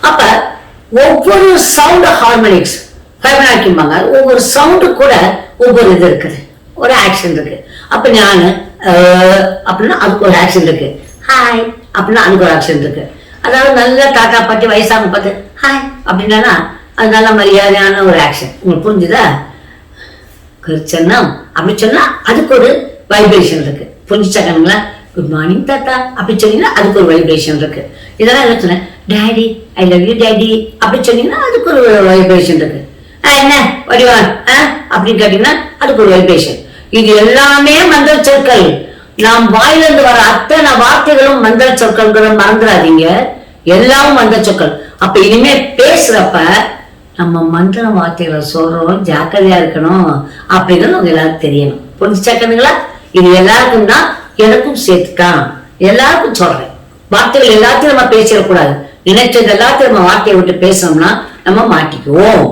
அப்ப ஒவ்வொரு sound harmonics ஃபைபனாக்கிம்பாங்க. ஒவ்வொரு சவுண்டு கூட ஒவ்வொரு இது இருக்குது, ஒரு ஆக்ஷன் இருக்கு. அப்ப நான் அப்படின்னா அதுக்கு ஒரு ஆக்ஷன் இருக்கு. ஹாய் அப்படின்னா அதுக்கு ஒரு ஆக்ஷன் இருக்கு. அதாவது நல்ல தாத்தா பாட்டி வயசாக பார்த்து ஹாய் அப்படின்னா அது நல்ல மரியாதையான ஒரு ஆக்ஷன். உங்களுக்கு புரிஞ்சுதா? கருச்சன்னம் அப்படி சொன்னா அதுக்கு ஒரு வைப்ரேஷன் இருக்கு. புரிஞ்சுச்சாக்கணுங்களா? குட் மார்னிங் தாத்தா அப்படி சொன்னீங்கன்னா அதுக்கு ஒரு வைப்ரேஷன் இருக்கு. இதெல்லாம் என்ன சொன்னேன், daddy I love you daddy அப்படி சொன்னீங்கன்னா அதுக்கு ஒரு வைப்ரேஷன் இருக்கு. என்ன வடிவான் அப்படின்னு கேட்டீங்கன்னா அதுக்கு ஒரு வைப்ரேஷன். இது எல்லாமே மந்திர சொற்கள். நாம் வாயிலிருந்து வர அத்தனை வார்த்தைகளும் மந்திர சொற்கள், மறந்துடாதீங்க. எல்லாமும் மந்திர சொற்கள். அப்ப இனிமே பேசுறப்ப நம்ம மந்திர வார்த்தைகளை சொல்றோம், ஜாக்கிரதையா இருக்கணும் அப்படிங்கிறது உங்க எல்லாருக்கும் தெரியணும். புரிஞ்சுச்சாக்கணுங்களா? இது எல்லாருக்கும் தான், எனக்கும் சேர்த்துதான் எல்லாருக்கும் சொல்றேன். வார்த்தைகள் எல்லாத்தையும் நம்ம பேசிடக்கூடாது. நினைச்சது எல்லாத்தையும் நம்ம வார்த்தையை விட்டு பேசணும்னா நம்ம மாட்டிக்குவோம்.